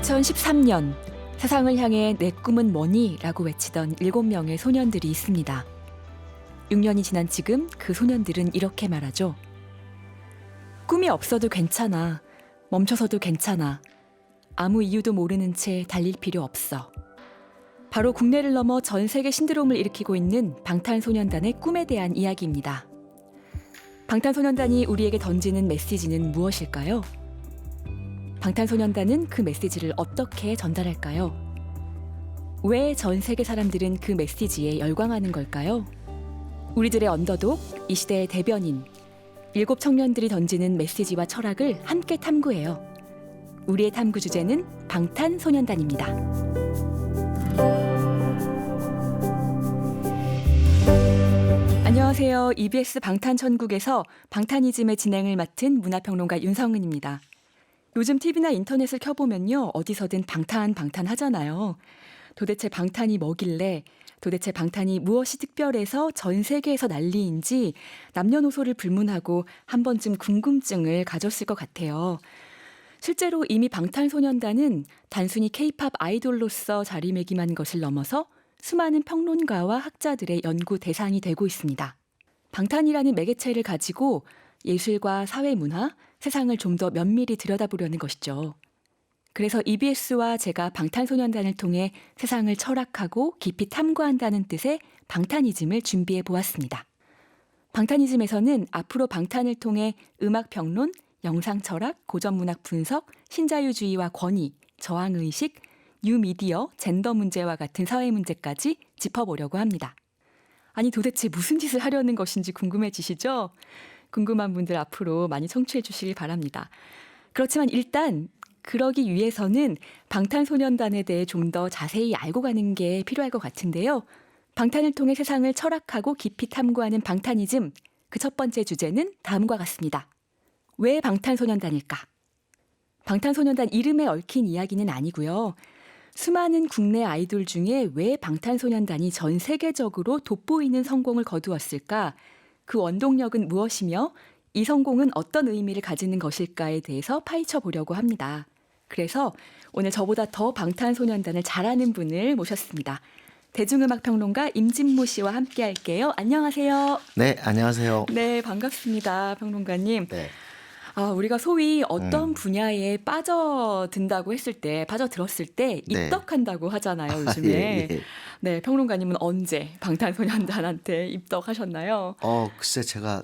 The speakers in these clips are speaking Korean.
2013년 세상을 향해 내 꿈은 뭐니? 라고 외치던 7명의 소년들이 있습니다. 6년이 지난 지금 그 소년들은 이렇게 말하죠. 꿈이 없어도 괜찮아. 멈춰서도 괜찮아. 아무 이유도 모르는 채 달릴 필요 없어. 바로 국내를 넘어 전 세계 신드롬을 일으키고 있는 방탄소년단의 꿈에 대한 이야기입니다. 방탄소년단이 우리에게 던지는 메시지는 무엇일까요? 방탄소년단은 그 메시지를 어떻게 전달할까요? 왜 전 세계 사람들은 그 메시지에 열광하는 걸까요? 우리들의 언더독, 이 시대의 대변인, 7 청년들이 던지는 메시지와 철학을 함께 탐구해요. 우리의 탐구 주제는 방탄소년단입니다. 안녕하세요. EBS 방탄천국에서 방탄이즘의 진행을 맡은 문화평론가 윤성은입니다. 요즘 TV나 인터넷을 켜보면요. 어디서든 방탄 하잖아요. 도대체 방탄이 뭐길래, 도대체 방탄이 무엇이 특별해서 전 세계에서 난리인지 남녀노소를 불문하고 한 번쯤 궁금증을 가졌을 것 같아요. 실제로 이미 방탄소년단은 단순히 K-팝 아이돌로서 자리매김한 것을 넘어서 수많은 평론가와 학자들의 연구 대상이 되고 있습니다. 방탄이라는 매개체를 가지고 예술과 사회문화, 세상을 좀 더 면밀히 들여다보려는 것이죠. 그래서 EBS와 제가 방탄소년단을 통해 세상을 철학하고 깊이 탐구한다는 뜻의 방탄이즘을 준비해 보았습니다. 방탄이즘에서는 앞으로 방탄을 통해 음악 평론, 영상 철학, 고전문학 분석, 신자유주의와 권위, 저항의식, 뉴미디어, 젠더 문제와 같은 사회 문제까지 짚어보려고 합니다. 아니 도대체 무슨 짓을 하려는 것인지 궁금해지시죠? 궁금한 분들 앞으로 많이 청취해 주시길 바랍니다. 그렇지만 일단 그러기 위해서는 방탄소년단에 대해 좀 더 자세히 알고 가는 게 필요할 것 같은데요. 방탄을 통해 세상을 철학하고 깊이 탐구하는 방탄이즘, 그 첫 번째 주제는 다음과 같습니다. 왜 방탄소년단일까? 방탄소년단 이름에 얽힌 이야기는 아니고요. 수많은 국내 아이돌 중에 왜 방탄소년단이 전 세계적으로 돋보이는 성공을 거두었을까? 그 원동력은 무엇이며 이 성공은 어떤 의미를 가지는 것일까에 대해서 파헤쳐 보려고 합니다. 그래서 오늘 저보다 더 방탄소년단을 잘 아는 분을 모셨습니다. 대중음악평론가 임진모 씨와 함께 할게요. 안녕하세요. 네, 안녕하세요. 네, 반갑습니다. 평론가님. 네. 우리가 소위 어떤 분야에 빠져든다고 했을 때, 빠져들었을 때 네. 입덕한다고 하잖아요, 요즘에. 예. 네, 평론가님은 언제 방탄소년단한테 입덕하셨나요? 글쎄 제가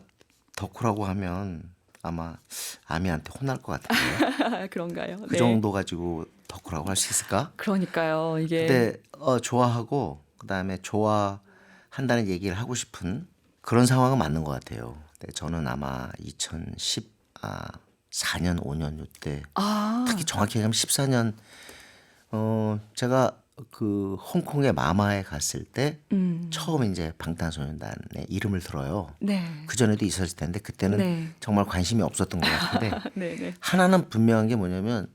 덕후라고 하면 아마 아미한테 혼날 것 같은데요. 그런가요? 그 정도 가지고 덕후라고 할 수 있을까? 그러니까요, 이게. 근데 좋아하고 그다음에 좋아한다는 얘기를 하고 싶은 그런 상황은 맞는 것 같아요. 네, 저는 아마 2014년, 5년 요때 특히 정확히 얘기하면 14년 제가 그 홍콩의 마마에 갔을 때 처음 이제 방탄소년단의 이름을 들어요. 네. 그 전에도 있었을 텐데 그때는 네. 정말 관심이 없었던 것 같은데 네네. 하나는 분명한 게 뭐냐면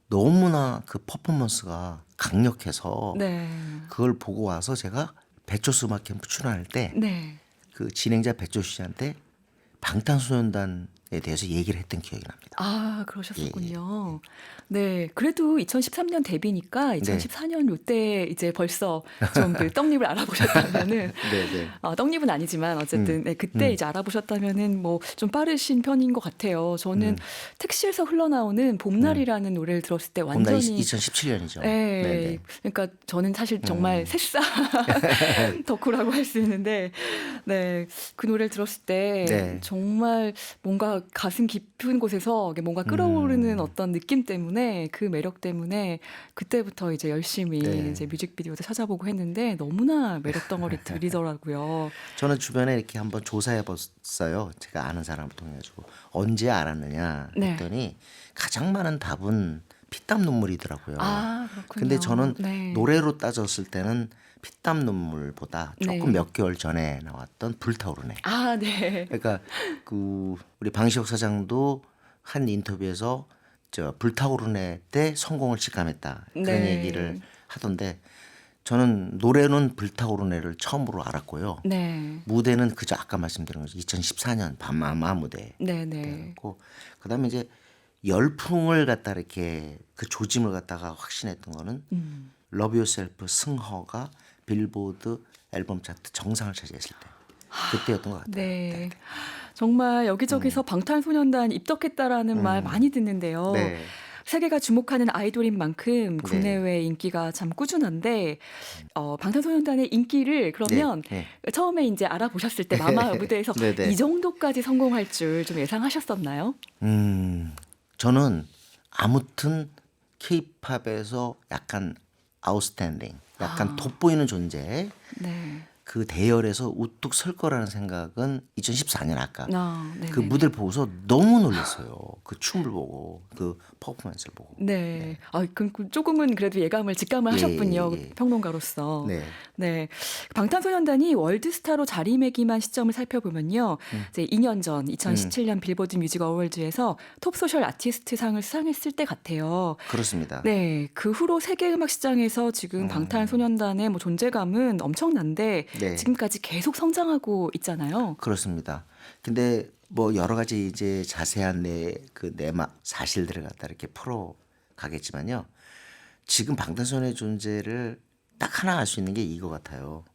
너무나 그 퍼포먼스가 강력해서 네. 그걸 보고 와서 제가 배철수 음악 캠프 출연할 때 네. 그 진행자 배철수 씨한테 방탄소년단에 대해서 얘기를 했던 기억이 납니다. 그러셨었군요. 네. 그래도 2013년 데뷔니까 2014년 요때 이제 벌써 좀 그 떡잎을 알아보셨다면은 네네. 떡잎은 아니지만 어쨌든 네, 그때 이제 알아보셨다면은 뭐 좀 빠르신 편인 것 같아요. 저는 택시에서 흘러나오는 봄날이라는 노래를 들었을 때 봄날 완전히 2017년이죠. 네. 네네. 그러니까 저는 사실 정말 새싹 덕후라고 할 수 있는데 네. 그 노래를 들었을 때 네. 정말 뭔가 가슴 깊은 곳에서 뭔가 끌어오르는 어떤 느낌 때문에 그 매력 때문에 그때부터 이제 열심히 네. 이제 뮤직비디오도 찾아보고 했는데 너무나 매력 덩어리 들이더라고요. 저는 주변에 이렇게 한번 조사해 봤어요. 제가 아는 사람을 통해 가지고 언제 알았느냐 네. 했더니 가장 많은 답은 피땀 눈물이더라고요. 그렇군요. 근데 저는 네. 노래로 따졌을 때는 피땀 눈물보다 조금 네. 몇 개월 전에 나왔던 불타오르네. 네. 그러니까 그 우리 방시혁 사장도 한 인터뷰에서 저 불타오르네 때 성공을 직감했다 그런 네. 얘기를 하던데 저는 노래는 불타오르네를 처음으로 알았고요. 네. 무대는 그저 아까 말씀드린 거죠. 2014년 밤마마 무대. 네네. 그다음에 이제 열풍을 갖다 이렇게 그 조짐을 갖다가 확신했던 거는 러브 유어셀프 승허가 빌보드 앨범 차트 정상을 차지했을 때 그때였던 것 같아요. 네. 정말 여기저기서 방탄소년단 입덕했다라는 말 많이 듣는데요. 네. 세계가 주목하는 아이돌인 만큼 국내외 인기가 참 꾸준한데 방탄소년단의 인기를 그러면 네. 처음에 이제 알아보셨을 때 마마 무대에서 네네. 이 정도까지 성공할 줄 좀 예상하셨었나요? 저는 아무튼 케이팝에서 약간 아웃스탠딩, 약간 돋보이는 존재 네. 그 대열에서 우뚝 설 거라는 생각은 2014년 아까 네네. 그 무대를 보고서 너무 놀랐어요. 그 춤을 보고 그 퍼포먼스를 보고. 네. 그럼 조금은 그래도 직감을 예, 하셨군요. 예. 평론가로서. 네. 네. 방탄소년단이 월드스타로 자리매김한 시점을 살펴보면요. 이제 2년 전 2017년 빌보드 뮤직 어워즈에서 톱 소셜 아티스트 상을 수상했을 때 같아요. 그렇습니다. 네. 그 후로 세계 음악 시장에서 지금 방탄소년단의 뭐 존재감은 엄청난데 네. 지금까지 계속 성장하고 있잖아요. 그렇습니다. 근데 뭐 여러 가지 이제 자세한 내막 사실들을 갖다 이렇게 풀어 가겠지만요. 지금 방탄소년의 존재를 딱 하나 알 수 있는 게 이거 같아요.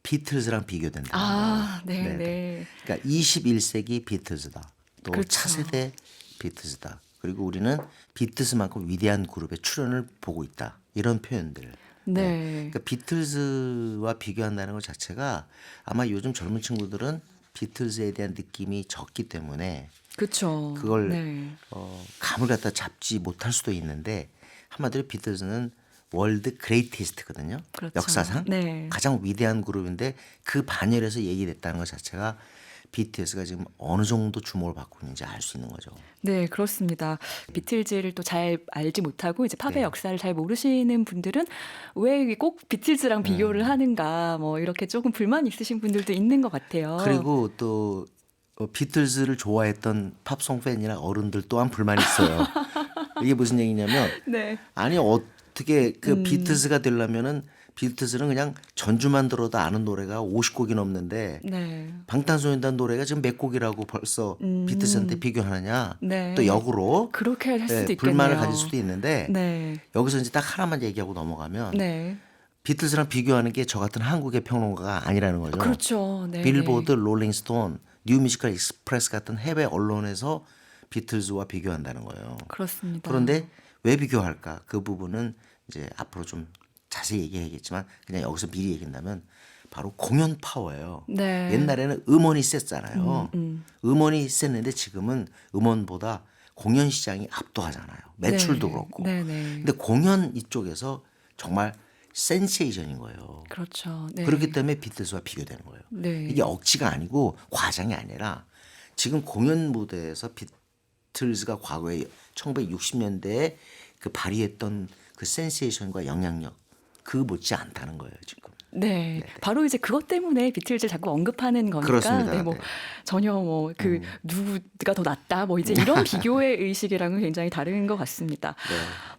비틀즈랑 비교된다. 네네. 네네. 그러니까 21세기 비틀즈다. 또 그렇죠. 차세대 비틀즈다. 그리고 우리는 비틀즈만큼 위대한 그룹의 출현을 보고 있다. 이런 표현들. 네. 그러니까 비틀즈와 비교한다는 것 자체가 아마 요즘 젊은 친구들은 비틀즈에 대한 느낌이 적기 때문에 그렇죠. 그걸 네. 감을 갖다 잡지 못할 수도 있는데 한마디로 비틀즈는 월드 그레이티스트거든요. 그렇죠. 역사상 네. 가장 위대한 그룹인데 그 반열에서 얘기됐다는 것 자체가 BTS가 지금 어느 정도 주목을 받고 있는지 알 수 있는 거죠. 네, 그렇습니다. 비틀즈를 또 잘 알지 못하고 이제 팝의 역사를 잘 모르시는 분들은 왜 꼭 비틀즈랑 비교를 하는가 뭐 이렇게 조금 불만 있으신 분들도 있는 것 같아요. 그리고 또 비틀즈를 좋아했던 팝송 팬이나 어른들 또한 불만이 있어요. 이게 무슨 얘기냐면 네. 아니 어떻게 그 비틀즈가 되려면은 비틀즈는 그냥 전주만 들어도 아는 노래가 50곡이 넘는데 네. 방탄소년단 노래가 지금 몇 곡이라고 벌써 비틀즈한테 비교하느냐. 네. 또 역으로 그렇게 할 수도 있겠네요. 불만을 가질 수도 있는데 네. 여기서 이제 딱 하나만 얘기하고 넘어가면 네. 비틀즈랑 비교하는 게 저 같은 한국의 평론가가 아니라는 거죠. 그렇죠. 네. 빌보드, 롤링스톤, 뉴뮤지컬 익스프레스 같은 해외 언론에서 비틀즈와 비교한다는 거예요. 그렇습니다. 그런데 왜 비교할까? 그 부분은 이제 앞으로 좀 자세히 얘기하겠지만 그냥 여기서 미리 얘기한다면 바로 공연 파워예요. 네. 옛날에는 음원이 셌잖아요. 음원이 셌는데 지금은 음원보다 공연 시장이 압도하잖아요. 매출도 네. 그렇고. 네네. 근데 공연 이쪽에서 정말 센세이션인 거예요. 그렇죠. 네. 그렇기 때문에 비틀즈와 비교되는 거예요. 네. 이게 억지가 아니고 과장이 아니라 지금 공연 무대에서 비틀즈가 과거에 1960년대에 그 발휘했던 그 센세이션과 영향력 그 못지 않다는 거예요 지금. 네, 바로 이제 그것 때문에 비틀즈를 자꾸 언급하는 거니까, 그렇습니다. 네, 뭐 네. 전혀 뭐 그 누구가 더 낫다, 뭐 이제 이런 비교의 의식이랑은 굉장히 다른 것 같습니다.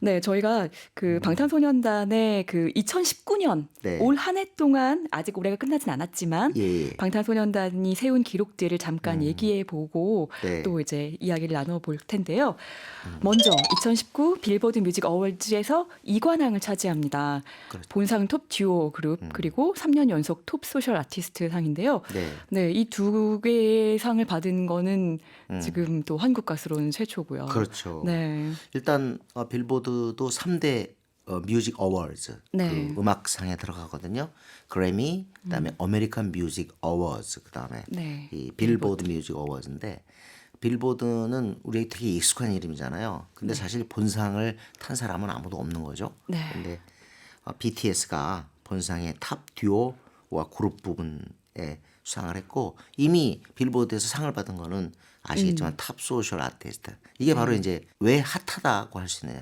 네, 저희가 그 방탄소년단의 그 2019년 네. 올 한 해 동안 아직 올해가 끝나진 않았지만 예. 방탄소년단이 세운 기록들을 잠깐 얘기해보고 네. 또 이제 이야기를 나눠볼 텐데요. 먼저 2019 빌보드 뮤직 어워즈에서 2관왕을 차지합니다. 그렇죠. 본상 톱 듀오 그룹 그리고 3년 연속 톱 소셜 아티스트 상인데요. 네. 네, 이 두 개의 상을 받은 거는 지금 또 한국 가수로는 최초고요. 그렇죠. 네. 일단 빌보드도 3대 뮤직 어워즈 네. 그 음악상에 들어가거든요. 그래미, 그다음에 아메리칸 뮤직 어워즈, 그다음에 네. 이 빌보드 뮤직 어워즈인데 빌보드는 우리에게 되게 익숙한 이름이잖아요. 근데 사실 본상을 탄 사람은 아무도 없는 거죠. 네. 근데 BTS가 본상의 탑 듀오와 그룹 부분에 수상을 했고 이미 빌보드에서 상을 받은 거는 아시겠지만 탑 소셜 아티스트. 이게 바로 이제 왜 핫하다고 할 수 있느냐.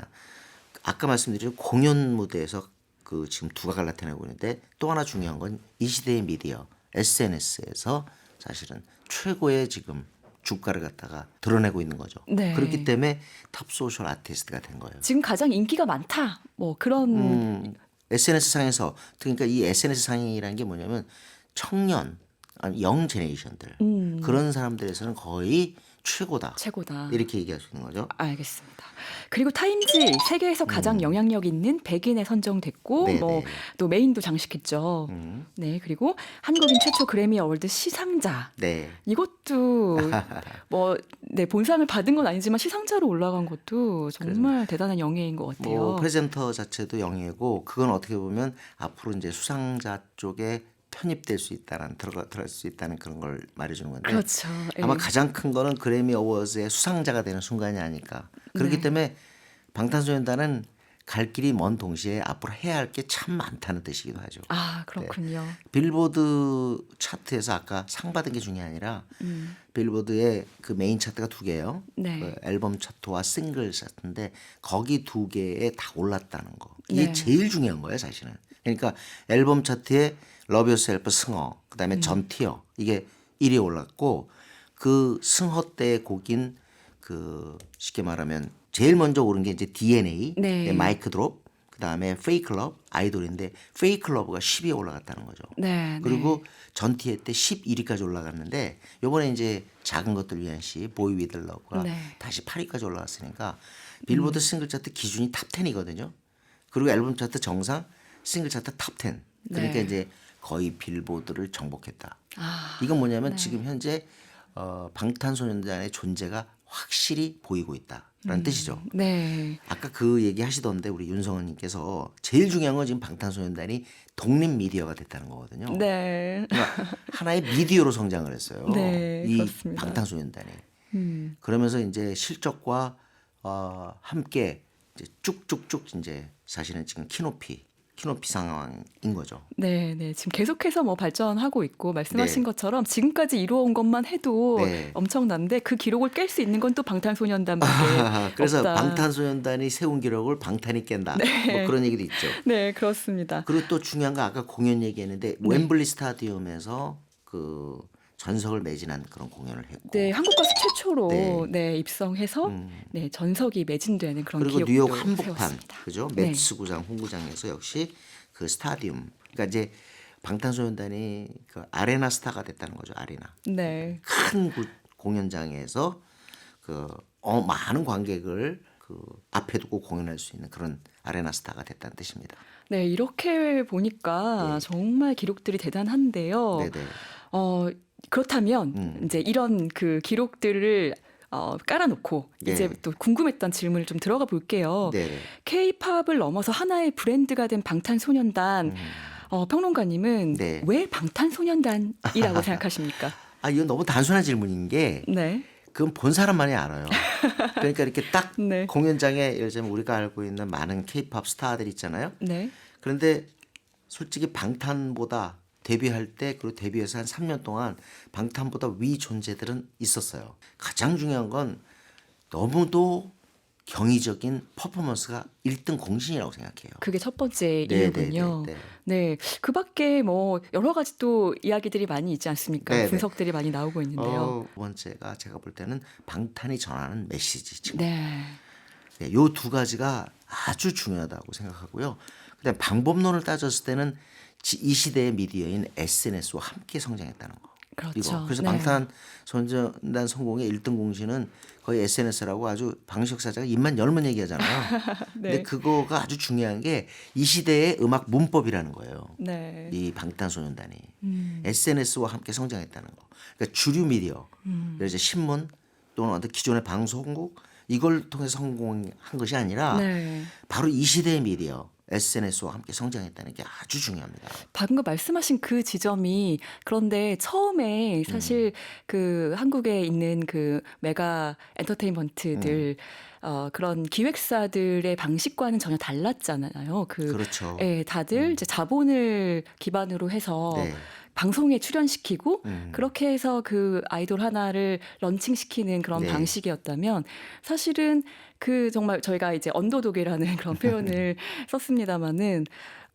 아까 말씀드린 공연 무대에서 그 지금 두각을 나타내고 있는데 또 하나 중요한 건 이 시대의 미디어 SNS에서 사실은 최고의 지금 주가를 갖다가 드러내고 있는 거죠. 네. 그렇기 때문에 탑 소셜 아티스트가 된 거예요. 지금 가장 인기가 많다. 뭐 그런 SNS 상에서 그러니까 이 SNS 상이라는 게 뭐냐면 청년 아니 영 제네레이션들 그런 사람들에서는 거의 최고다. 최고다. 이렇게 얘기할 수 있는 거죠. 알겠습니다. 그리고 타임지 세계에서 가장 영향력 있는 100인에 선정됐고 네, 뭐 네. 또 메인도 장식했죠. 네, 그리고 한국인 최초 그래미 어워드 시상자. 네. 이것도 뭐 네, 본상을 받은 건 아니지만 시상자로 올라간 것도 정말 대단한 영예인 것 같아요. 뭐 프레젠터 자체도 영예고 그건 어떻게 보면 앞으로 이제 수상자 쪽에 편입될 수 있다는 들어갈 수 있다는 그런 걸 말해주는 건데 그렇죠. 아마 예. 가장 큰 거는 그래미 어워즈의 수상자가 되는 순간이 아닐까. 그렇기 네. 때문에 방탄소년단은 갈 길이 먼 동시에 앞으로 해야 할 게 참 많다는 뜻이기도 하죠. 아, 그렇군요. 빌보드 차트에서 아까 상 받은 게 중요한 게 아니라 빌보드의 그 메인 차트가 두 개예요. 네. 그 앨범 차트와 싱글 차트인데 거기 두 개에 다 올랐다는 거. 이게 네. 제일 중요한 거예요, 사실은. 그러니까 앨범 차트에 Love Yourself 승허, 그다음에 전 티어 이게 1위에 올랐고 그 승허 때의 곡인 그 쉽게 말하면 제일 먼저 오른 게 이제 DNA, 네. 마이크 드롭, 그다음에 페이크 러브 아이돌인데 페이크 러브가 10위에 올라갔다는 거죠. 네. 그리고 전티에 때 11위까지 올라갔는데 요번에 이제 작은 것들 위한 시 보이 위드 러브가 네. 다시 8위까지 올라갔으니까 빌보드 싱글 차트 기준이 탑 10이거든요. 그리고 앨범 차트 정상 싱글 차트 탑 10. 그러니까 네. 이제 거의 빌보드를 정복했다. 아, 이건 뭐냐면 지금 현재 방탄소년단의 존재가 확실히 보이고 있다라는 뜻이죠. 네. 아까 그 얘기 하시던데 우리 윤성원님께서 제일 중요한 건 지금 방탄소년단이 독립 미디어가 됐다는 거거든요. 네. 그러니까 하나의 미디어로 성장을 했어요. 네, 이 그렇습니다. 방탄소년단이. 그러면서 이제 실적과 함께 이제 쭉쭉쭉 이제 사실은 지금 키높이 상황인 거죠. 네, 네. 지금 계속해서 뭐 발전하고 있고 말씀하신 네. 것처럼 지금까지 이루어온 것만 해도 네. 엄청난데 그 기록을 깰 수 있는 건 또 방탄소년단밖에 그래서 없다. 방탄소년단이 세운 기록을 방탄이 깬다. 뭐 그런 얘기도 있죠. 네, 그렇습니다. 그리고 또 중요한 거 아까 공연 얘기했는데 웸블리 스타디움에서 그 전석을 매진한 그런 공연을 했고 네, 한국 가수 최초로 네. 네, 입성해서 네, 전석이 매진되는 그런 그리고 기록도 뉴욕 한복판 세웠습니다. 그죠? 네. 매츠구장 홍구장에서 역시 그 스타디움 그러니까 이제 방탄소년단이 그 아레나 스타가 됐다는 거죠. 아레나 네. 큰 공연장에서 그 많은 관객을 그 앞에 두고 공연할 수 있는 그런 아레나 스타가 됐다는 뜻입니다. 네, 이렇게 보니까 정말 기록들이 대단한데요. 네네. 그렇다면 이제 이런 그 기록들을 깔아놓고 네. 이제 또 궁금했던 질문을 좀 들어가 볼게요. 네. K-팝을 넘어서 하나의 브랜드가 된 방탄소년단 평론가님은 네. 왜 방탄소년단이라고 생각하십니까? 아 이건 너무 단순한 질문인 게 네, 그건 본 사람만이 알아요. 그러니까 이렇게 딱 네. 공연장에 예를 들면 우리가 알고 있는 많은 K-팝 스타들 있잖아요. 네, 그런데 솔직히 방탄보다 데뷔할 때 그리고 데뷔해서 한 3년 동안 방탄보다 위 존재들은 있었어요. 가장 중요한 건 너무도 경이적인 퍼포먼스가 1등 공신이라고 생각해요. 그게 첫 번째 네, 이유군요. 네, 네, 네, 그 밖에 뭐 여러 가지 또 이야기들이 많이 있지 않습니까? 네, 네. 분석들이 많이 나오고 있는데요. 두 번째가 제가 볼 때는 방탄이 전하는 메시지 지금. 네, 네, 요 두 가지가 아주 중요하다고 생각하고요. 그다음 방법론을 따졌을 때는 이 시대의 미디어인 SNS와 함께 성장했다는 거. 그렇죠. 그래서 네. 방탄소년단 성공의 1등 공신은 거의 SNS라고 아주 방식 사자가 입만 열면 얘기하잖아요. 네. 근데 그거가 아주 중요한 게 이 시대의 음악 문법이라는 거예요. 네. 이 방탄소년단이 SNS와 함께 성장했다는 거. 그러니까 주류 미디어, 예를 들어 신문 또는 어떤 기존의 방송국 이걸 통해서 성공한 것이 아니라 네. 바로 이 시대의 미디어 SNS와 함께 성장했다는 게 아주 중요합니다. 방금 말씀하신 그 지점이 그런데 처음에 사실 그 한국에 있는 그 메가 엔터테인먼트들 그런 기획사들의 방식과는 전혀 달랐잖아요. 그렇죠. 예, 다들 이제 자본을 기반으로 해서 네. 방송에 출연시키고 그렇게 해서 그 아이돌 하나를 런칭시키는 그런 네. 방식이었다면 사실은 그 정말 저희가 이제 언더독이라는 그런 표현을 썼습니다마는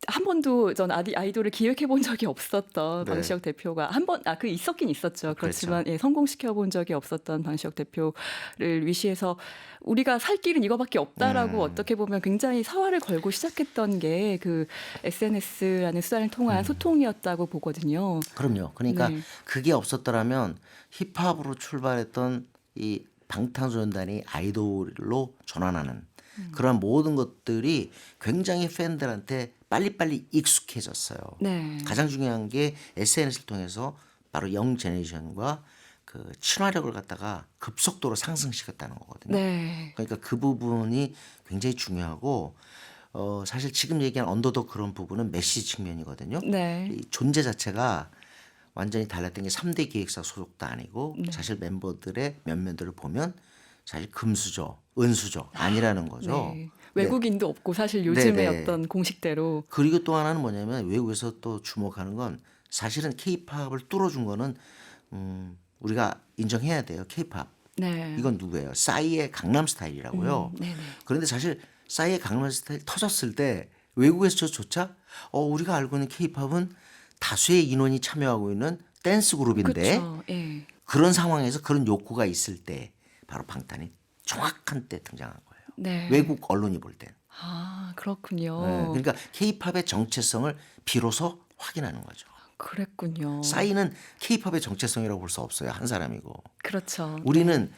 한 번도 전 아이돌을 기획해 본 적이 없었던 네. 방시혁 대표가 한 번 그 있었긴 있었죠. 그렇지만 그렇죠. 예, 성공시켜 본 적이 없었던 방시혁 대표를 위시해서 우리가 살 길은 이거밖에 없다라고 어떻게 보면 굉장히 사활을 걸고 시작했던 게 그 SNS라는 수단을 통한 소통이었다고 보거든요. 그럼요. 그러니까 네. 그게 없었더라면 힙합으로 출발했던 이 방탄소년단이 아이돌로 전환하는 그런 모든 것들이 굉장히 팬들한테 빨리빨리 익숙해졌어요. 네. 가장 중요한 게 SNS를 통해서 바로 영 제네레이션과 그 친화력을 갖다가 급속도로 상승시켰다는 거거든요. 네. 그러니까 그 부분이 굉장히 중요하고 사실 지금 얘기한 언더독 그런 부분은 메시지 측면이거든요. 네. 이 존재 자체가 완전히 달랐던 게 3대 기획사 소속도 아니고 네. 사실 멤버들의 면면들을 보면 사실 금수저, 은수저 아니라는 거죠. 네. 네. 외국인도 없고 사실 요즘의 네네. 어떤 공식대로 그리고 또 하나는 뭐냐면 외국에서 또 주목하는 건 사실은 케이팝을 뚫어준 거는 우리가 인정해야 돼요. 케이팝. 네. 이건 누구예요? 싸이의 강남 스타일이라고요. 네네. 그런데 사실 싸이의 강남 스타일 터졌을 때 외국에서조차 우리가 알고 있는 케이팝은 다수의 인원이 참여하고 있는 댄스 그룹인데 그렇죠. 예. 그런 상황에서 그런 욕구가 있을 때 바로 방탄이 정확한 때 등장한 거예요. 네. 외국 언론이 볼 땐. 아, 그렇군요. 그러니까 케이팝의 정체성을 비로소 확인하는 거죠. 그랬군요. 싸이는 케이팝의 정체성이라고 볼 수 없어요. 한 사람이고. 그렇죠. 우리는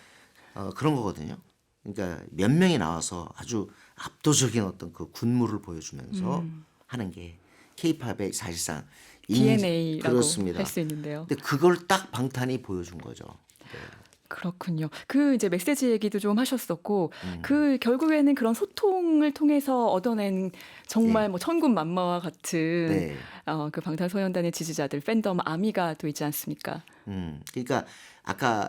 그런 거거든요. 그러니까 몇 명이 나와서 아주 압도적인 어떤 그 군무를 보여주면서 하는 게 케이팝의 사실상 DNA라고 그렇습니다. 할 수 있는데요. 근데 그걸 딱 방탄이 보여준 거죠. 그렇군요. 그 이제 메시지 얘기도 좀 하셨었고, 그 결국에는 그런 소통을 통해서 얻어낸 정말 뭐 천군만마와 같은 네. 그 방탄소년단의 지지자들 팬덤 아미가 또 있지 않습니까? 그러니까 아까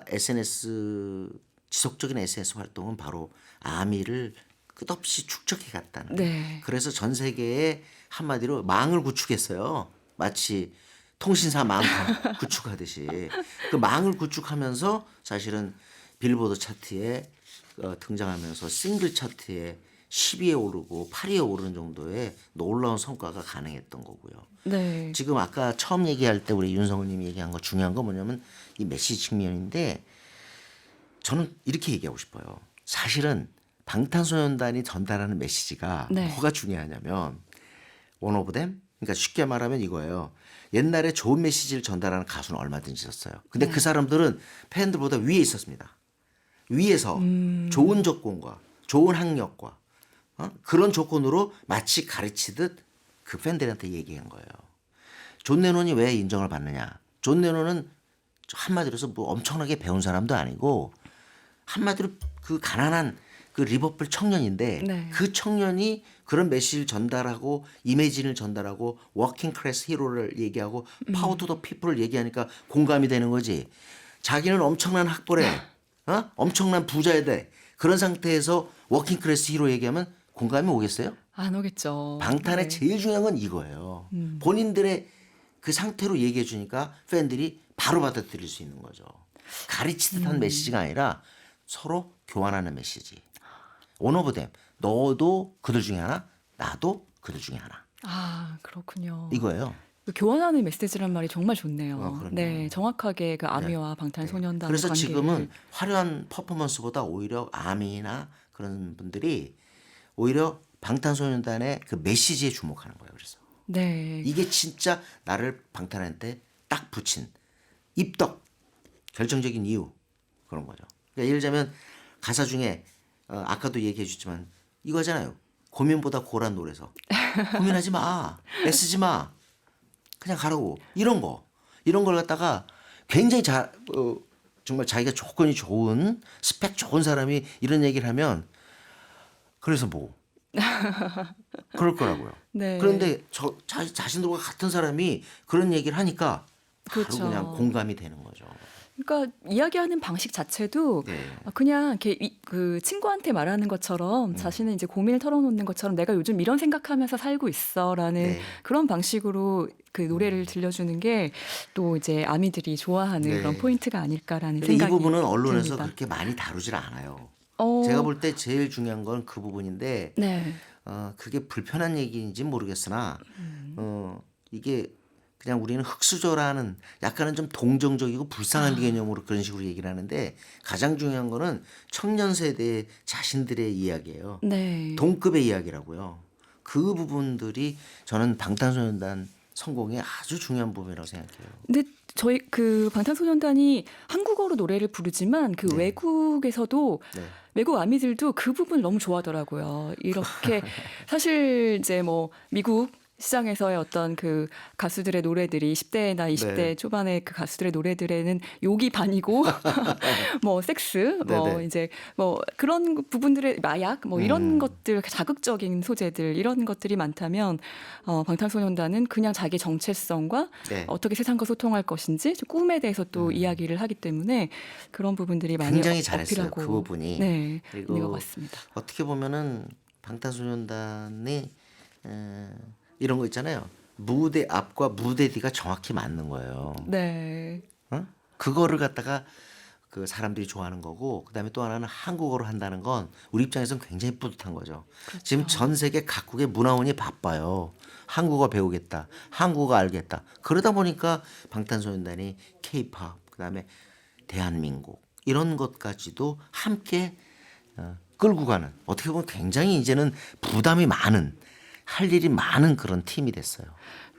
지속적인 SNS 활동은 바로 아미를 끝없이 축적해 갔다는. 네. 그래서 전 세계에 한마디로 망을 구축했어요. 마치 통신사 망 구축하듯이 그 망을 구축하면서 사실은 빌보드 차트에 등장하면서 싱글 차트에 10위에 오르고 8위에 오르는 정도의 놀라운 성과가 가능했던 거고요. 네. 지금 아까 처음 얘기할 때 우리 윤성우님이 얘기한 거 중요한 거 뭐냐면 이 메시지 측면인데 저는 이렇게 얘기하고 싶어요. 사실은 방탄소년단이 전달하는 메시지가 네. 뭐가 중요하냐면 원 오브 댐? 그러니까 쉽게 말하면 이거예요. 옛날에 좋은 메시지를 전달하는 가수는 얼마든지 있었어요. 근데 그 사람들은 팬들보다 위에 있었습니다. 위에서 좋은 조건과 좋은 학력과 그런 조건으로 마치 가르치듯 그 팬들한테 얘기한 거예요. 존 레논이 왜 인정을 받느냐? 존 레논은 한마디로 해서 뭐 엄청나게 배운 사람도 아니고 한마디로 그 가난한 그 리버풀 청년인데 네. 그 청년이 그런 메시지를 전달하고 이미진을 전달하고 워킹 클래스 히로를 얘기하고 파워 투 더 피플을 얘기하니까 공감이 되는 거지. 자기는 엄청난 학벌에 엄청난 부자에 돼. 그런 상태에서 워킹 클래스 히로 얘기하면 공감이 오겠어요? 안 오겠죠. 방탄의 네. 제일 중요한 건 이거예요. 본인들의 그 상태로 얘기해 주니까 팬들이 바로 받아들일 수 있는 거죠. 가르치듯 한 메시지가 아니라 서로 교환하는 메시지. 원 오브 댐. 너도 그들 중에 하나, 나도 그들 중에 하나. 아, 그렇군요. 이거예요. 그 교환하는 메시지란 말이 정말 좋네요. 그럼요. 네, 정확하게 그 아미와 방탄소년단 그래서 관계를. 지금은 화려한 퍼포먼스보다 오히려 아미나 그런 분들이 오히려 방탄소년단의 그 메시지에 주목하는 거예요. 그래서 네. 이게 진짜 나를 방탄한테 딱 붙인 입덕 결정적인 이유 그런 거죠. 그러니까 예를 들자면 가사 중에 아까도 얘기해 주지만 이거잖아요. 고민보다 고란 노래서 고민하지 마, 애쓰지 마, 그냥 가라고 이런 걸 갖다가 굉장히 정말 자기가 조건이 좋은 스펙 좋은 사람이 이런 얘기를 하면 그래서 뭐 그럴 거라고요. 네. 그런데 자신들과 같은 사람이 그런 얘기를 하니까 바로 그렇죠. 그냥 공감이 되는 거죠. 그러니까 이야기하는 방식 자체도 네. 그냥 이렇게 그 친구한테 말하는 것처럼 자신의 이제 고민을 털어놓는 것처럼 내가 요즘 이런 생각하면서 살고 있어라는 네. 그런 방식으로 그 노래를 들려주는 게 또 이제 아미들이 좋아하는 네. 그런 포인트가 아닐까라는 근데 이 생각이 부분은 언론에서 듭니다. 그렇게 많이 다루질 않아요. 어, 제가 볼 때 제일 중요한 건 그 부분인데 네. 그게 불편한 얘기인지 모르겠으나 이게 그냥 우리는 흙수저라는 약간은 좀 동정적이고 불쌍한 개념으로 그런 식으로 얘기를 하는데 가장 중요한 거는 청년 세대 자신들의 이야기예요. 네. 동급의 이야기라고요. 그 부분들이 저는 방탄소년단 성공의 아주 중요한 부분이라고 생각해요. 근데 저희 그 방탄소년단이 한국어로 노래를 부르지만 그 네. 외국에서도 네. 외국 아미들도 그 부분 너무 좋아하더라고요. 이렇게 사실 이제 뭐 미국 시장에서의 어떤 그 가수들의 노래들이 10대나 20대 네. 초반의 그 가수들의 노래들에는 욕이 반이고 뭐 섹스 뭐 네네. 이제 뭐 그런 부분들의 마약 뭐 이런 것들 자극적인 소재들 이런 것들이 많다면 방탄소년단은 그냥 자기 정체성과 네. 어떻게 세상과 소통할 것인지 꿈에 대해서 또 이야기를 하기 때문에 그런 부분들이 많이 굉장히 잘했어요. 어필하고 그 부분이. 네, 있는 것 그리고 같습니다. 어떻게 보면은 방탄소년단이 이런 거 있잖아요. 무대 앞과 무대 뒤가 정확히 맞는 거예요. 네, 어? 그거를 갖다가 그 사람들이 좋아하는 거고, 그다음에 또 하나는 한국어로 한다는 건 우리 입장에서는 굉장히 뿌듯한 거죠. 지금 전 세계 각국의 문화원이 바빠요. 한국어 배우겠다, 한국어 알겠다. 그러다 보니까 방탄소년단이 K-팝, 그다음에 대한민국 이런 것까지도 함께 끌고 가는, 어떻게 보면 굉장히 이제는 부담이 많은, 할 일이 많은 그런 팀이 됐어요.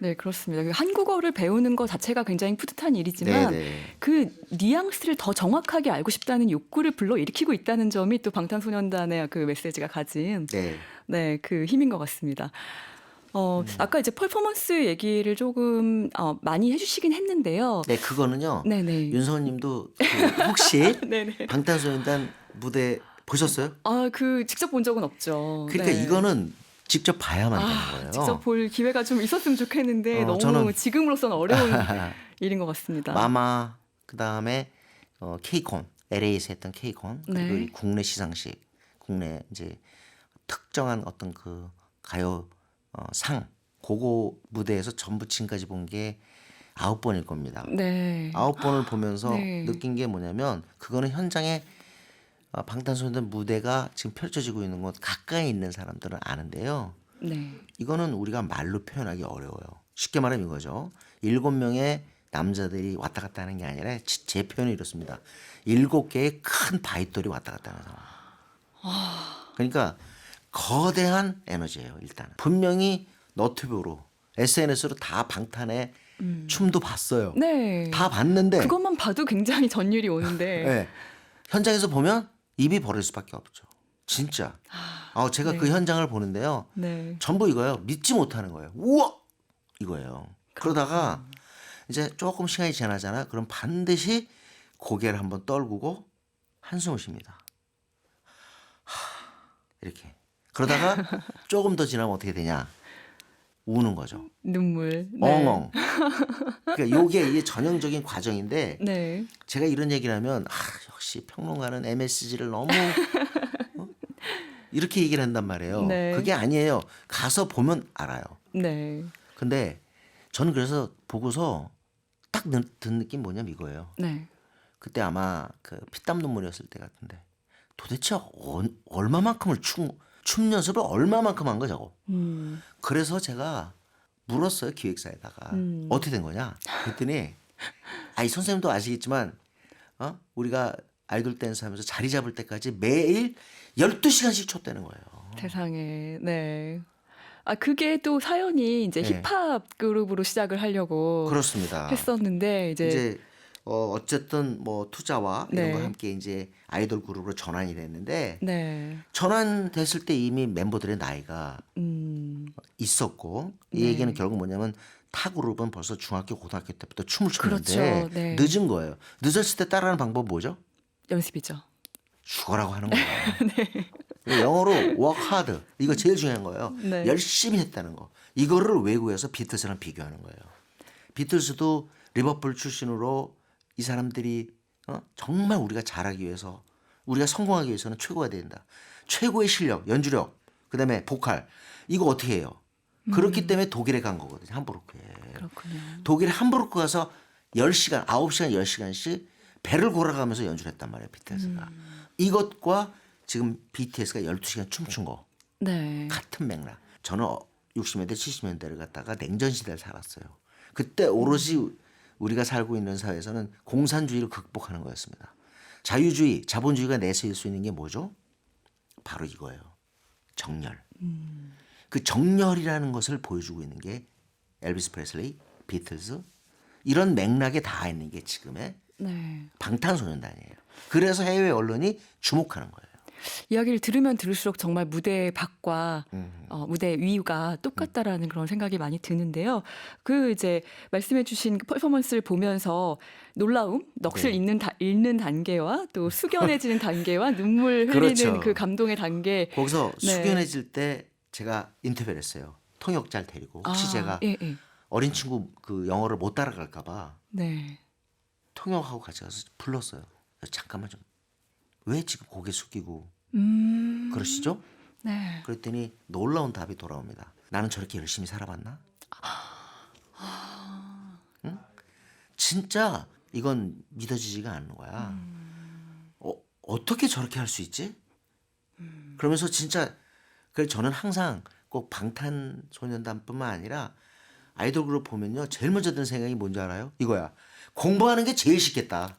네, 그렇습니다. 그 한국어를 배우는 것 자체가 굉장히 뿌듯한 일이지만 네네. 그 뉘앙스를 더 정확하게 알고 싶다는 욕구를 불러일으키고 있다는 점이 또 방탄소년단의 그 메시지가 가진 네. 네, 그 힘인 것 같습니다. 아까 이제 퍼포먼스 얘기를 조금 많이 해주시긴 했는데요. 네, 그거는요. 네네. 윤서원님도 그 혹시 네네. 방탄소년단 무대 보셨어요? 그 직접 본 적은 없죠. 그러니까 네. 이거는 직접 봐야만 되는 거예요. 직접 볼 기회가 좀 있었으면 좋겠는데 너무 저는 지금으로서는 어려운 일인 것 같습니다. 마마, 그다음에 케이콘, LA에서 했던 케이콘, 그리고 네. 이 국내 시상식, 국내 이제 특정한 어떤 그 가요 상, 그거 무대에서 전부 지금까지 본 게 9번일 겁니다. 네. 9번을 보면서 네. 느낀 게 뭐냐면, 그거는 현장에 방탄소년단 무대가 지금 펼쳐지고 있는 곳 가까이 있는 사람들은 아는데요. 네. 이거는 우리가 말로 표현하기 어려워요. 쉽게 말하면 이거죠. 7명의 남자들이 왔다 갔다 하는 게 아니라 제 표현이 이렇습니다. 7개의 큰 바위돌이 왔다 갔다 하는 상황. 그러니까 거대한 에너지예요. 일단은 분명히 너튜브로, SNS로 다 방탄의 춤도 봤어요. 네. 다 봤는데 그것만 봐도 굉장히 전율이 오는데. 네. 현장에서 보면 입이 벌릴 수밖에 없죠. 진짜. 제가 네. 그 현장을 보는데요. 네. 전부 이거예요. 믿지 못하는 거예요. 우와! 이거예요. 그러다가 이제 조금 시간이 지나잖아. 그럼 반드시 고개를 한번 떨구고 한숨을 쉽니다. 이렇게. 그러다가 조금 더 지나면 어떻게 되냐? 우는 거죠. 눈물. 네. 엉엉. 그러니까 요게 이게 전형적인 과정인데, 네. 제가 이런 얘기를 하면 역시 평론가는 MSG를 너무 이렇게 얘기를 한단 말이에요. 네. 그게 아니에요. 가서 보면 알아요. 네. 근데 저는 그래서 보고서 딱 든 느낌 뭐냐면 이거예요. 네. 그때 아마 그 피땀 눈물이었을 때 같은데, 도대체 얼마만큼을 춤 연습을 얼마만큼 한 거냐고. 그래서 제가 물었어요, 기획사에다가. 어떻게 된 거냐? 그랬더니 이 선생님도 아시겠지만 우리가 아이돌 댄스 하면서 자리 잡을 때까지 매일 12시간씩 췄다는 거예요. 세상에. 네. 그게 또 사연이 이제 네. 힙합 그룹으로 시작을 하려고 그렇습니다. 했었는데 이제 어쨌든 뭐 투자와 이런 네. 거 함께 이제 아이돌 그룹으로 전환이 됐는데, 네. 전환됐을 때 이미 멤버들의 나이가 있었고, 이 네. 얘기는 결국 뭐냐면 타 그룹은 벌써 중학교 고등학교 때부터 춤을 췄는데 그렇죠. 네. 늦은 거예요. 늦었을 때 따라하는 방법 뭐죠? 연습이죠. 죽어라고 하는 거예요. 영어로 work hard, 이거 제일 중요한 거예요. 네. 열심히 했다는 거. 이거를 외국에서 비틀스랑 비교하는 거예요. 비틀스도 리버풀 출신으로 이 사람들이 정말 우리가 잘하기 위해서, 우리가 성공하기 위해서는 최고가 된다. 최고의 실력, 연주력, 그다음에 보컬, 이거 어떻게 해요? 그렇기 때문에 독일에 간 거거든요. 함부르크에. 그렇군요. 독일에 함부르크 가서 10시간, 9시간, 10시간씩 배를 골아가면서 연주를 했단 말이에요. BTS가. 이것과 지금 BTS가 12시간 춤춘 거 네. 같은 맥락. 저는 60년대, 70년대를 갖다가 냉전 시대를 살았어요. 그때 오롯이 우리가 살고 있는 사회에서는 공산주의를 극복하는 거였습니다. 자유주의, 자본주의가 내세울 수 있는 게 뭐죠? 바로 이거예요. 정렬. 그 정렬이라는 것을 보여주고 있는 게 엘비스 프레슬리, 비틀즈 이런 맥락에 다 있는 게 지금의 네. 방탄소년단이에요. 그래서 해외 언론이 주목하는 거예요. 이야기를 들으면 들을수록 정말 무대 밖과 무대 위가 똑같다라는 그런 생각이 많이 드는데요. 그 이제 말씀해주신 그 퍼포먼스를 보면서 놀라움, 넋을 네. 잃는 단계와 또 숙연해지는 단계와 눈물 흘리는 그렇죠. 그 감동의 단계. 거기서 네. 숙연해질 때 제가 인터뷰를 했어요. 통역자를 데리고 혹시 제가 예, 예. 어린 친구 그 영어를 못 따라갈까 봐 네. 통역하고 같이 가서 불렀어요. 잠깐만 좀 왜 지금 고개 숙이고 그러시죠? 네. 그랬더니 놀라운 답이 돌아옵니다. 나는 저렇게 열심히 살아봤나? 응? 진짜 이건 믿어지지가 않는 거야. 어떻게 저렇게 할 수 있지? 그러면서 진짜 그래서 저는 항상 꼭 방탄소년단뿐만 아니라 아이돌 그룹 보면요. 제일 먼저 드는 생각이 뭔지 알아요? 이거야. 공부하는 게 제일 쉽겠다.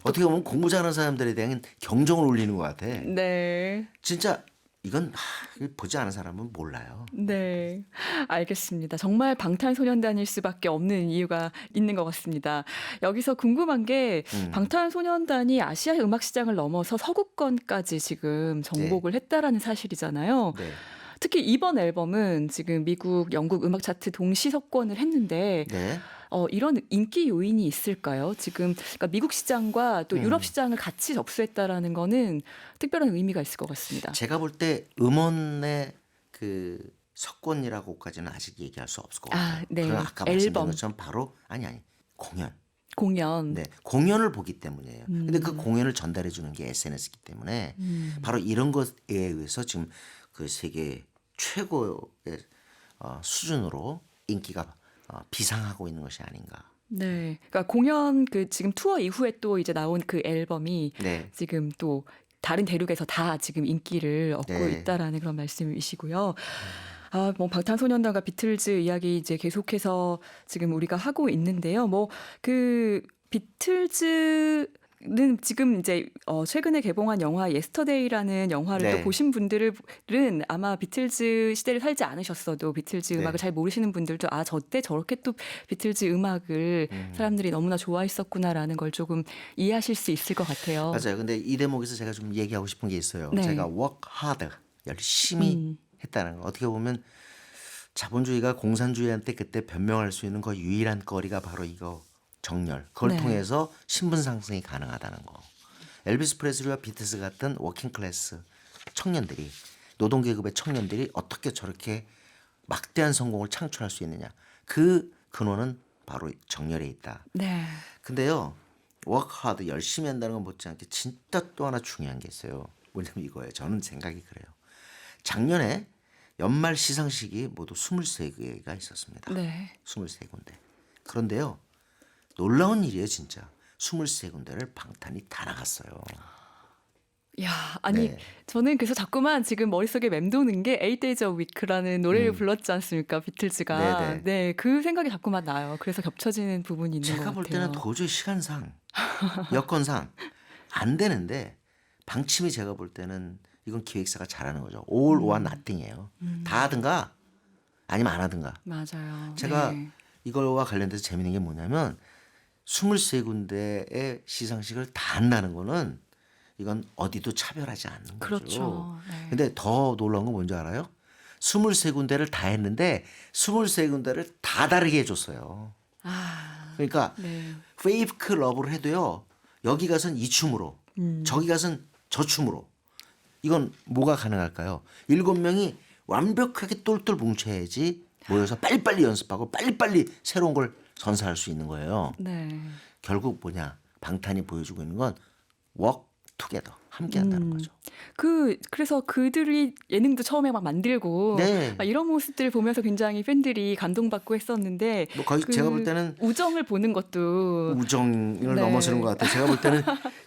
어떻게 보면 공부 잘하는 사람들에 대한 경종을 울리는 것 같아. 네. 진짜 이건 보지 않은 사람은 몰라요. 네, 알겠습니다. 정말 방탄소년단일 수밖에 없는 이유가 있는 것 같습니다. 여기서 궁금한 게 방탄소년단이 아시아 음악 시장을 넘어서 서구권까지 지금 정복을 했다라는 사실이잖아요. 네. 특히 이번 앨범은 지금 미국, 영국 음악 차트 동시 석권을 했는데 네. 이런 인기 요인이 있을까요? 지금 그러니까 미국 시장과 또 유럽 시장을 같이 접수했다라는 거는 특별한 의미가 있을 것 같습니다. 제가 볼 때 음원의 그 석권이라고까지는 아직 얘기할 수 없을 것 같아요. 네. 그러나 아까 말씀드린 앨범. 것처럼 바로 아니 공연. 공연. 네, 공연을 보기 때문이에요. 근데 그 공연을 전달해 주는 게 SNS이기 때문에 바로 이런 것에 의해서 지금 그 세계 최고의 수준으로 인기가 비상하고 있는 것이 아닌가. 네. 그러니까 공연 그 지금 투어 이후에 또 이제 나온 그 앨범이 네. 지금 또 다른 대륙에서 다 지금 인기를 얻고 네. 있다라는 그런 말씀이시고요. 뭐 방탄소년단과 비틀즈 이야기 이제 계속해서 지금 우리가 하고 있는데요. 뭐 그 비틀즈는 지금 이제 최근에 개봉한 영화 예스터데이라는 영화를 네. 또 보신 분들은 아마 비틀즈 시대를 살지 않으셨어도 비틀즈 네. 음악을 잘 모르시는 분들도 저때 저렇게 또 비틀즈 음악을 사람들이 너무나 좋아했었구나라는 걸 조금 이해하실 수 있을 것 같아요. 맞아요. 근데 이 대목에서 제가 좀 얘기하고 싶은 게 있어요. 네. 제가 work hard 열심히 했다는 거. 어떻게 보면 자본주의가 공산주의한테 그때 변명할 수 있는 그 유일한 거리가 바로 이거 정렬. 그걸 네. 통해서 신분 상승이 가능하다는 거. 엘비스 프레슬리와 비틀즈 같은 워킹 클래스 청년들이 노동 계급의 청년들이 어떻게 저렇게 막대한 성공을 창출할 수 있느냐. 그 근원은 바로 정렬에 있다. 네. 근데요. 워크 하드 열심히 한다는 건 못지않게 진짜 또 하나 중요한 게 있어요. 뭐냐면 이거예요. 저는 생각이 그래요. 작년에 연말 시상식이 모두 23개가 있었습니다. 네. 23군데. 그런데요. 놀라운 일이에요, 진짜. 23군데를 방탄이 다 나갔어요. 야, 아니 네. 저는 그래서 자꾸만 지금 머릿속에 맴도는 게 Eight Days a Week라는 노래를 불렀지 않습니까? 비틀즈가. 네네. 네, 그 생각이 자꾸만 나요. 그래서 겹쳐지는 부분이 있는 것 제가 같아요. 볼 때는 도저히 시간상, 여건상 안 되는데 방침이 제가 볼 때는 이건 기획사가 잘하는 거죠. all or nothing이에요. 다 하든가 아니면 안 하든가. 맞아요. 제가 네. 이거와 관련돼서 재밌는 게 뭐냐면 23군데의 시상식을 다 한다는 거는 이건 어디도 차별하지 않는 거죠. 그렇죠. 네. 근데 더 놀라운 건 뭔지 알아요? 23군데를 다 했는데 23군데를 다 다르게 해줬어요. 그러니까 네. 페이크 러브를 해도요. 여기 가선 이 춤으로 저기 가선 저 춤으로. 이건 뭐가 가능할까요? 7명이 완벽하게 똘똘 뭉쳐야지 모여서 빨리빨리 연습하고 빨리빨리 새로운 걸 선사할 수 있는 거예요. 네. 결국 뭐냐? 방탄이 보여주고 있는 건 work together. 함께 한다는 거죠. 그래서 그들이 예능도 처음에 막 만들고 네. 막 이런 모습들을 보면서 굉장히 팬들이 감동받고 했었는데 뭐 거의 제가 볼 때는 우정을 보는 것도 우정을 네. 넘어서는 것 같아요. 제가 볼 때는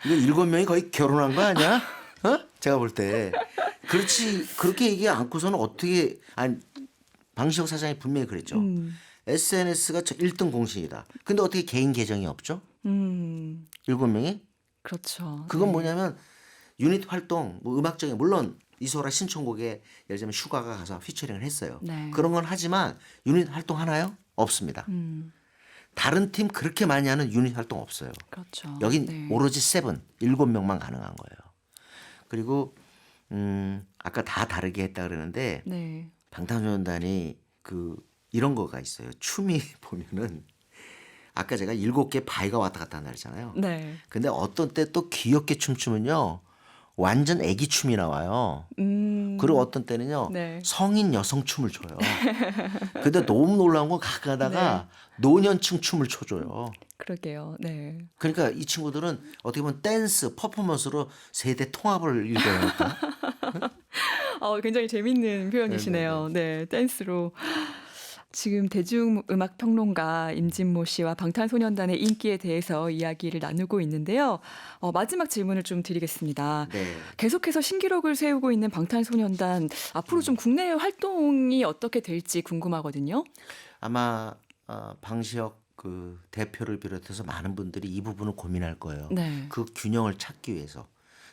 이거 7명이 거의 결혼한 거 아니야? 제가 볼 때. 그렇지 그렇게 얘기 않고서는 어떻게 아니 방시혁 사장이 분명히 그랬죠. SNS가 1등 공신이다. 근데 어떻게 개인 계정이 없죠? 7명이? 그렇죠. 그건 네. 뭐냐면 유닛 활동, 뭐 음악적인 물론 이소라 신청곡에 예를 들면 슈가가 가서 피처링을 했어요. 네. 그런 건 하지만 유닛 활동 하나요? 없습니다. 다른 팀 그렇게 많이 하는 유닛 활동 없어요. 그렇죠. 여긴 네. 오로지 7명만 가능한 거예요. 그리고 아까 다 다르게 했다 그러는데 네. 방탄소년단이 이런 거가 있어요. 춤이 보면은 아까 제가 7개 바위가 왔다 갔다 한다 그랬잖아요. 네. 근데 어떤 때 또 귀엽게 춤추면요. 완전 애기 춤이 나와요. 그리고 어떤 때는요. 네. 성인 여성 춤을 춰요. 근데 너무 놀라운 건 가끔 가다가 노년층 춤을 춰줘요. 그러게요. 네. 그러니까 이 친구들은 어떻게 보면 댄스, 퍼포먼스로 세대 통합을 일궈냈다. 굉장히 재밌는 표현이시네요. 네, 댄스로. 지금 대중음악 평론가 임진모 씨와 방탄소년단의 인기에 대해서 이야기를 나누고 있는데요. 마지막 질문을 좀 드리겠습니다. 네. 계속해서 신기록을 세우고 있는 방탄소년단 앞으로 좀 국내 활동이 어떻게 될지 궁금하거든요. 아마 방시혁 대표를 비롯해서 많은 분들이 이 부분을 고민할 거예요. 네. 그 균형을 찾기 위해서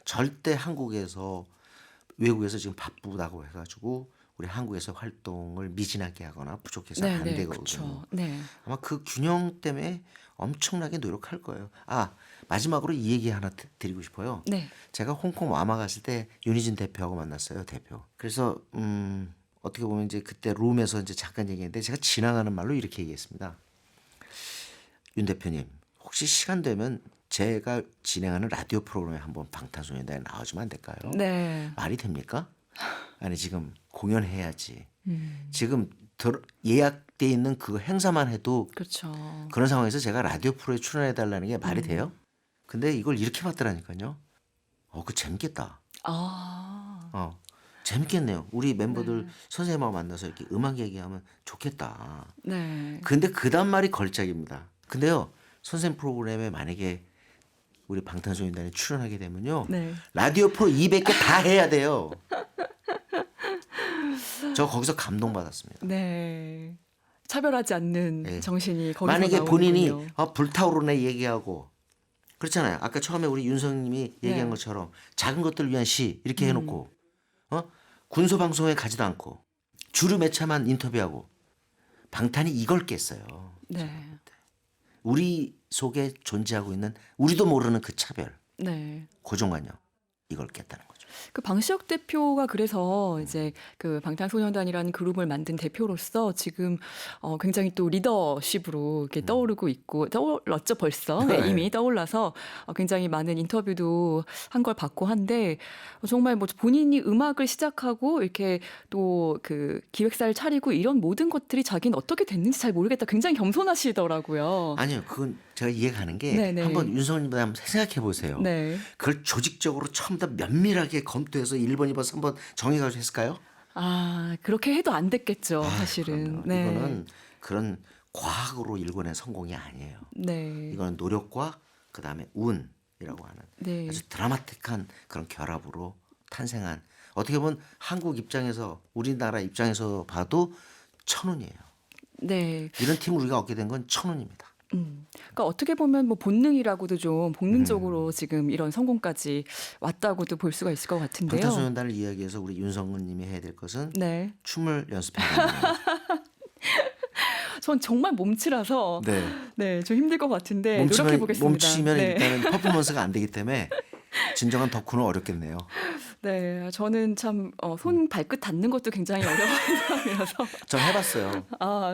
절대 한국에서 외국에서 지금 바쁘다고 해가지고 우리 한국에서 활동을 미진하게 하거나 부족해서 안 되거든요. 그렇죠. 네. 아마 그 균형 때문에 엄청나게 노력할 거예요. 마지막으로 이 얘기 하나 드리고 싶어요. 네. 제가 홍콩 와마 갔을 때 윤희진 대표하고 만났어요. 대표. 그래서 어떻게 보면 이제 그때 룸에서 이제 잠깐 얘기했는데 제가 지나가는 말로 이렇게 얘기했습니다. 윤 대표님, 혹시 시간 되면 제가 진행하는 라디오 프로그램에 한번 방탄소년단에 나와주면 안 될까요? 네. 말이 됩니까? 아니 지금 공연해야지. 지금 예약돼 있는 그 행사만 해도 그렇죠. 그런 상황에서 제가 라디오 프로에 출연해 달라는 게 말이 돼요? 근데 이걸 이렇게 봤더라니까요. 그거 재밌겠다. 아. 재밌겠네요. 우리 멤버들 선생님하고 만나서 이렇게 음악 얘기하면 좋겠다. 네. 근데 그 다음 말이 걸작입니다. 근데요, 선생님 프로그램에 만약에 우리 방탄소년단이 출연하게 되면요. 네. 라디오 프로 200개 다 해야 돼요. 저 거기서 감동받았습니다. 네. 차별하지 않는 네. 정신이 거기서 만약에 본인이 나오는군요. 불타오르네 얘기하고 그렇잖아요. 아까 처음에 우리 윤성님이 얘기한 네. 것처럼 작은 것들을 위한 시 이렇게 해놓고 군소 방송에 가지도 않고 주류 매체만 인터뷰하고 방탄이 이걸 깼어요. 네. 우리 속에 존재하고 있는 우리도 모르는 그 차별, 네. 고정관념 이걸 깼다는 거죠. 그 방시혁 대표가 그래서 이제 그 방탄소년단이라는 그룹을 만든 대표로서 지금 굉장히 또 리더십으로 이렇게 떠오르고 있고 떠올랐죠 벌써. 네, 이미 떠올라서 굉장히 많은 인터뷰도 한 걸 받고 한데 정말 뭐 본인이 음악을 시작하고 이렇게 또 그 기획사를 차리고 이런 모든 것들이 자기는 어떻게 됐는지 잘 모르겠다. 굉장히 겸손하시더라고요. 아니요, 그건 제가 이해가는 게 네네. 한번 윤석열님보다 한번 생각해 보세요. 네. 그걸 조직적으로 처음부터 면밀하게 검토해서 1번, 2번, 3번 정해가지고 했을까요? 그렇게 해도 안 됐겠죠, 사실은. 그럼요. 네. 이거는 그런 과학으로 일궈낸 성공이 아니에요. 네. 이거는 노력과 그다음에 운이라고 하는 네. 아주 드라마틱한 그런 결합으로 탄생한 어떻게 보면 한국 입장에서 우리나라 입장에서 봐도 천운이에요. 네. 이런 팀을 우리가 얻게 된 건 천운입니다. 그러니까 어떻게 보면 뭐 본능이라고도 좀 본능적으로 지금 이런 성공까지 왔다고도 볼 수가 있을 것 같은데요. 방탄소년단을 이야기해서 우리 윤성근님이 해야 될 것은 네. 춤을 연습해야 됩니다. 전 정말 몸치라서 네. 네, 좀 힘들 것 같은데 노력해 보겠습니다. 몸치면 네. 일단은 퍼포먼스가 안 되기 때문에 진정한 덕후는 어렵겠네요. 네, 저는 참 손 발끝 닿는 것도 굉장히 어려운 사람이라서. 전 해봤어요.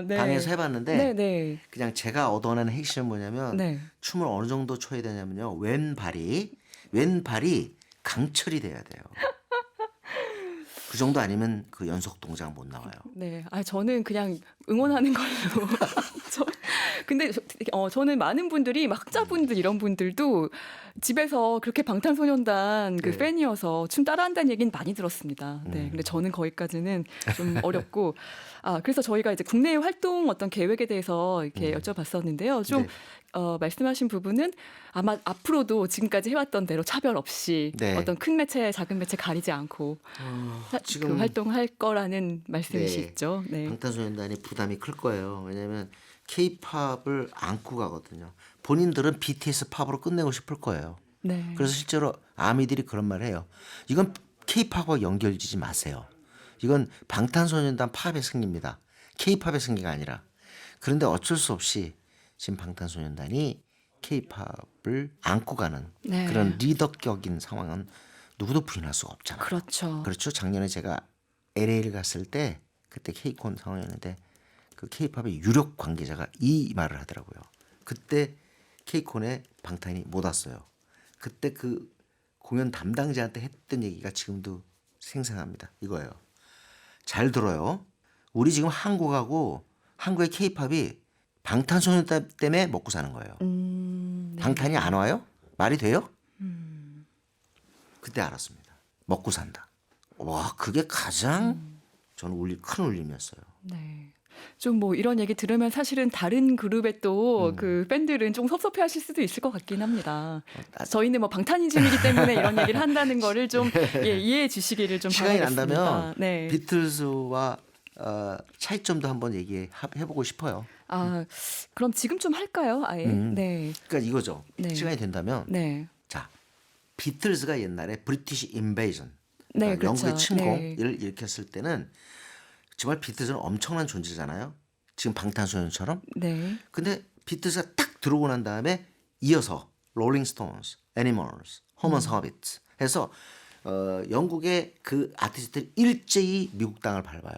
네. 방에서 해봤는데 네, 네. 그냥 제가 얻어내는 핵심은 뭐냐면 네. 춤을 어느 정도 춰야 되냐면요. 왼발이 강철이 돼야 돼요. 그 정도 아니면 그 연속 동작 못 나와요. 네, 저는 그냥 응원하는 걸로. 근데 저는 많은 분들이 막 학자분들 이런 분들도 집에서 그렇게 방탄소년단 그 네. 팬이어서 춤 따라한다는 얘기는 많이 들었습니다. 네, 근데 저는 거기까지는 좀 어렵고. 그래서 저희가 이제 국내 활동 어떤 계획에 대해서 이렇게 여쭤봤었는데요. 좀 네. 말씀하신 부분은 아마 앞으로도 지금까지 해왔던 대로 차별 없이 네. 어떤 큰 매체, 작은 매체 가리지 않고 지금 그 활동할 거라는 말씀이시죠. 네. 방탄소년단이 부담이 클 거예요. 왜냐하면 K-팝을 안고 가거든요. 본인들은 BTS 팝으로 끝내고 싶을 거예요. 네. 그래서 실제로 아미들이 그런 말을 해요. 이건 K-팝과 연결지지 마세요. 이건 방탄소년단 팝의 승리입니다. K-팝의 승리가 아니라. 그런데 어쩔 수 없이 지금 방탄소년단이 K-팝을 안고 가는 네. 그런 리더격인 상황은 누구도 부인할 수가 없잖아요. 그렇죠. 그렇죠. 작년에 제가 LA를 갔을 때 그때 K-콘 상황이었는데 그 K-팝의 유력 관계자가 이 말을 하더라고요. 그때 K-콘에 방탄이 못 왔어요. 그때 그 공연 담당자한테 했던 얘기가 지금도 생생합니다. 이거예요. 잘 들어요. 우리 지금 한국하고 한국의 K-팝이 방탄소년단 때문에 먹고 사는 거예요. 네. 방탄이 안 와요? 말이 돼요? 그때 알았습니다. 먹고 산다. 와, 그게 가장 저는 큰 울림이었어요. 네. 좀 뭐 이런 얘기 들으면 사실은 다른 그룹의 또 그 팬들은 좀 섭섭해하실 수도 있을 것 같긴 합니다. 저희는 뭐 방탄이즘이기 때문에 이런 얘기를 한다는 거를 좀 예, 이해해 주시기를 좀 시간이 바라겠습니다. 난다면 네. 비틀즈와 차이점도 한번 얘기해보고 싶어요. 아, 그럼 지금 좀 할까요? 아예. 네. 그러니까 이거죠. 네. 시간이 된다면 네. 자, 비틀즈가 옛날에 브리티시 인베이전, 네, 그러니까 영국의 그렇죠. 침공을 일으켰을 때는 정말 비틀즈는 엄청난 존재잖아요. 지금 방탄소년처럼. 네. 근데 비틀즈가 딱 들어오고 난 다음에 이어서 롤링스톤스, 애니멀스, 허먼 허비트 해서 영국의 그 아티스트들 일제히 미국 땅을 밟아요.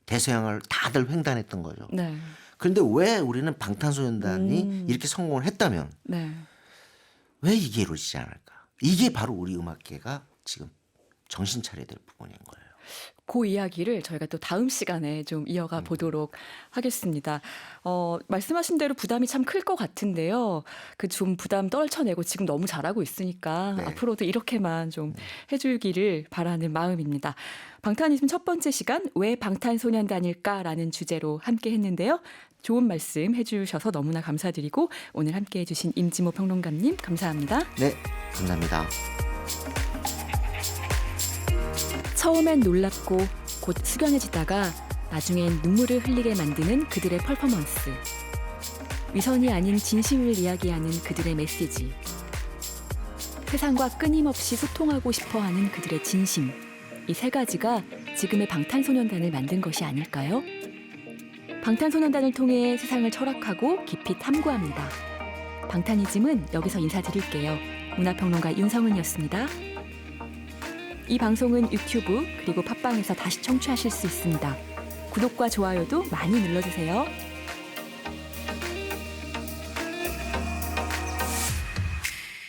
대서양을 다들 횡단했던 거죠. 네. 그런데 왜 우리는 방탄소년단이 이렇게 성공을 했다면 네. 왜 이게 이루어지지 않을까? 이게 바로 우리 음악계가 지금 정신 차려야 될 부분인 거예요. 그 이야기를 저희가 또 다음 시간에 좀 이어가 보도록 하겠습니다. 말씀하신 대로 부담이 참 클 것 같은데요. 그 좀 부담 떨쳐내고 지금 너무 잘하고 있으니까 네. 앞으로도 이렇게만 좀 해주기를 바라는 마음입니다. 방탄이즘 첫 번째 시간 왜 방탄소년단일까라는 주제로 함께 했는데요. 좋은 말씀 해주셔서 너무나 감사드리고 오늘 함께 해주신 임지모 평론가님 감사합니다. 네, 감사합니다. 처음엔 놀랍고 곧 숙연해지다가 나중엔 눈물을 흘리게 만드는 그들의 퍼포먼스. 위선이 아닌 진심을 이야기하는 그들의 메시지. 세상과 끊임없이 소통하고 싶어하는 그들의 진심. 이 세 가지가 지금의 방탄소년단을 만든 것이 아닐까요? 방탄소년단을 통해 세상을 철학하고 깊이 탐구합니다. 방탄이즘은 여기서 인사드릴게요. 문화평론가 윤성은이었습니다. 이 방송은 유튜브 그리고 팟빵에서 다시 청취하실 수 있습니다. 구독과 좋아요도 많이 눌러주세요.